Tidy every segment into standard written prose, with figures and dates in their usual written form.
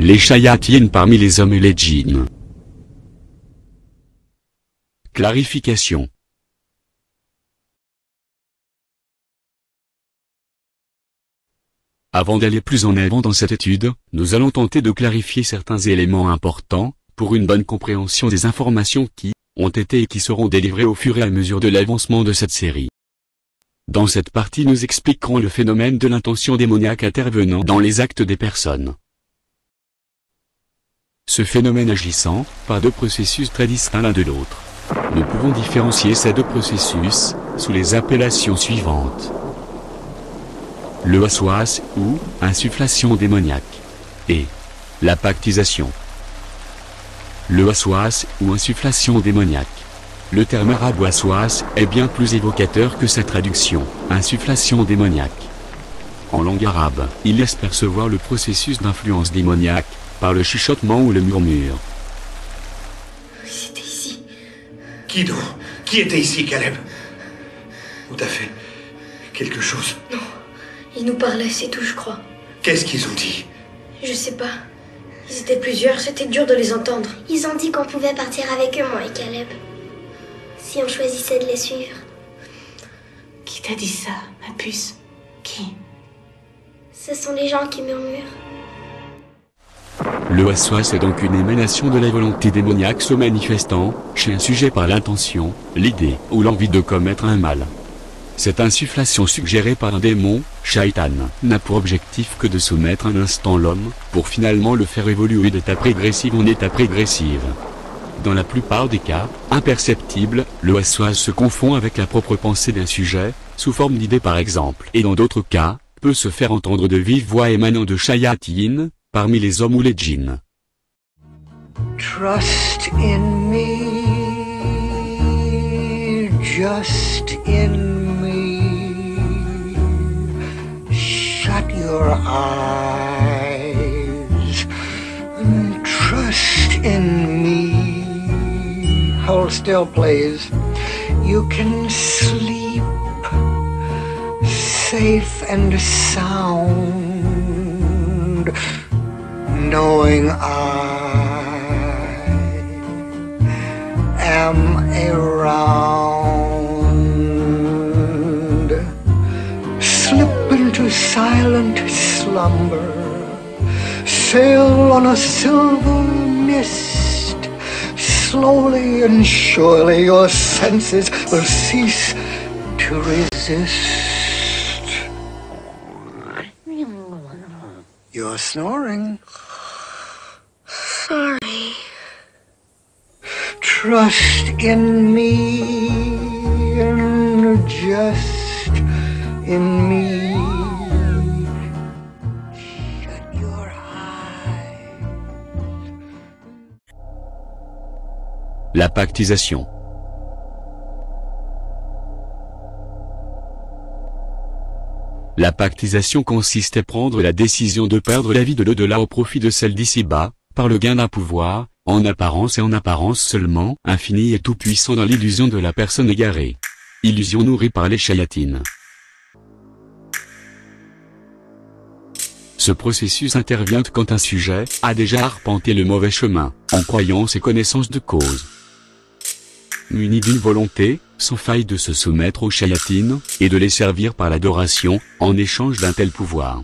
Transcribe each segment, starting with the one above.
Les chayatines parmi les hommes et les djinns. Clarification. Avant d'aller plus en avant dans cette étude, nous allons tenter de clarifier certains éléments importants, pour une bonne compréhension des informations qui ont été et qui seront délivrées au fur et à mesure de l'avancement de cette série. Dans cette partie nous expliquerons le phénomène de l'intention démoniaque intervenant dans les actes des personnes. Ce phénomène agissant, par deux processus très distincts l'un de l'autre. Nous pouvons différencier ces deux processus, sous les appellations suivantes. Le waswas, ou insufflation démoniaque, et la pactisation. Le waswas, ou insufflation démoniaque. Le terme arabe waswas est bien plus évocateur que sa traduction, insufflation démoniaque. En langue arabe, il laisse percevoir le processus d'influence démoniaque, par le chuchotement ou le murmure. C'était ici. Qui donc? Qui était ici, Caleb? On t'a fait quelque chose? Non, ils nous parlaient, c'est tout, je crois. Qu'est-ce qu'ils ont dit? Je sais pas. Ils étaient plusieurs, c'était dur de les entendre. Ils ont dit qu'on pouvait partir avec eux, moi et Caleb. Si on choisissait de les suivre. Qui t'a dit ça, ma puce? Qui? Ce sont les gens qui murmurent. Le waswas est donc une émanation de la volonté démoniaque se manifestant, chez un sujet par l'intention, l'idée ou l'envie de commettre un mal. Cette insufflation suggérée par un démon, Shaitan, n'a pour objectif que de soumettre un instant l'homme, pour finalement le faire évoluer d'étape régressive en étape régressive. Dans la plupart des cas, imperceptible, le waswas se confond avec la propre pensée d'un sujet, sous forme d'idée par exemple, et dans d'autres cas, peut se faire entendre de vive voix émanant de Shayatin, parmi les hommes ou les djinns. Trust in me, just in me. Shut your eyes and trust in me. Hold still, please. You can sleep safe and sound, knowing I am around. Slip into silent slumber, sail on a silver mist. Slowly and surely your senses will cease to resist. You're snoring. Sorry. Trust in me and just in me. Shut your eyes. La pactisation. La pactisation consiste à prendre la décision de perdre la vie de l'au-delà au profit de celle d'ici-bas, par le gain d'un pouvoir, en apparence et en apparence seulement, infini et tout-puissant dans l'illusion de la personne égarée. Illusion nourrie par les shayatines. Ce processus intervient quand un sujet a déjà arpenté le mauvais chemin, en croyant ses connaissances de cause. Muni d'une volonté, sans faille de se soumettre aux shayatines, et de les servir par l'adoration, en échange d'un tel pouvoir.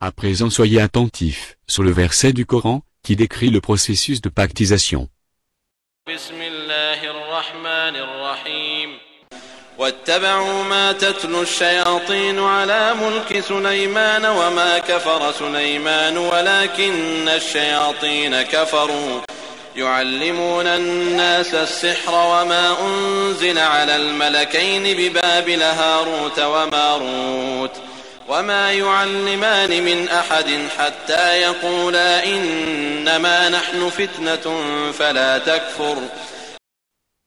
À présent soyez attentifs sur le verset du Coran qui décrit le processus de pactisation. واتبعوا ما تتلو الشياطين على ملك سليمان وما كفر سليمان ولكن الشياطين كفروا يعلمون الناس السحر وما أنزل على الملكين ببابل هاروت وماروت وما يعلمان من أحد حتى يقولا إنما نحن فتنة فلا تكفر.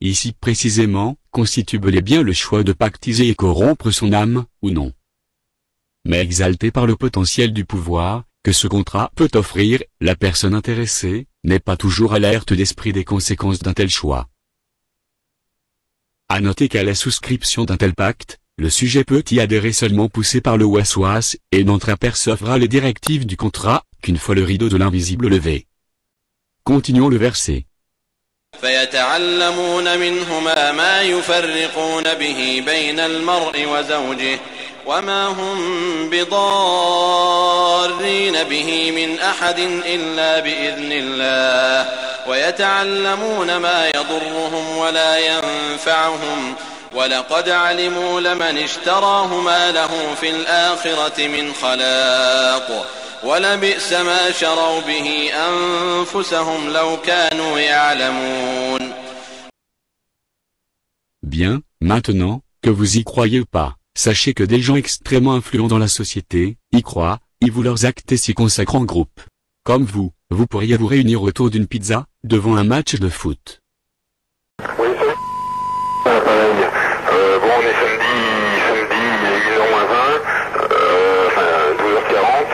Ici précisément, constitue bel et bien le choix de pactiser et corrompre son âme, ou non. Mais exalté par le potentiel du pouvoir, que ce contrat peut offrir, la personne intéressée, n'est pas toujours alerte d'esprit des conséquences d'un tel choix. À noter qu'à la souscription d'un tel pacte, le sujet peut y adhérer seulement poussé par le waswas, et n'entreapercevra les directives du contrat, qu'une fois le rideau de l'invisible levé. Continuons le verset. فيتعلمون منهما ما يفرقون به بين المرء وزوجه وما هم بضارين به من أحد إلا بإذن الله ويتعلمون ما يضرهم ولا ينفعهم ولقد علموا لمن اشتراه ما له في الآخرة من خلاق ولبئس ما شروا به أنفسهم لو كانوا يعلمون. Bien, maintenant, que vous y croyez ou pas, sachez que des gens extrêmement influents dans la société, y croient, y vouent leurs actes et s'y consacrent en groupe. Comme vous, vous pourriez vous réunir autour d'une pizza, devant un match de foot. Oui, salut. Pareil. Bon, on est samedi, il est 1h-20, enfin 12h40.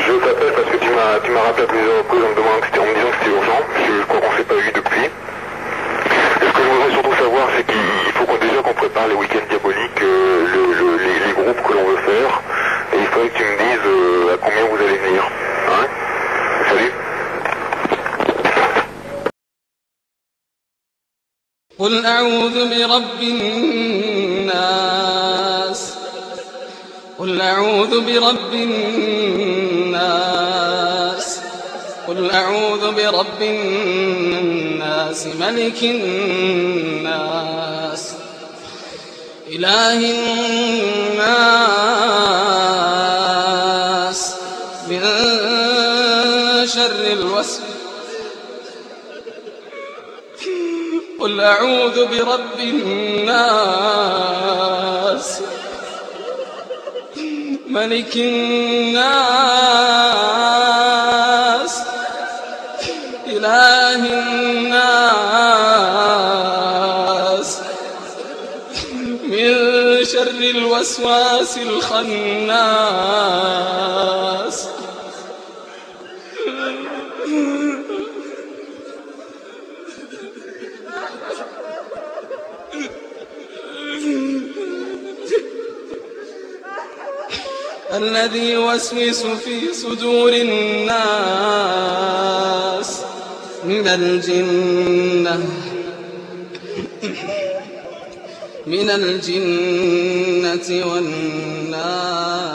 Je t'appelle parce que tu m'as rappelé à plusieurs reprises en me disant que c'était urgent. Je crois qu'on s'est pas eu depuis. Et ce que je voudrais surtout savoir, c'est qu'il faut déjà qu'on prépare les week-ends diaboliques, les groupes que l'on veut faire. Et il faudrait que tu me dises à combien vous allez venir. Hein? Salut. قل أعوذ برب الناس قل أعوذ برب الناس قل أعوذ برب الناس ملك الناس إله الناس من شر الوسواس قل أعوذ برب الناس ملك الناس إله الناس من شر الوسواس الخناس. الذي يوسوس في صدور الناس من الجنة والناس.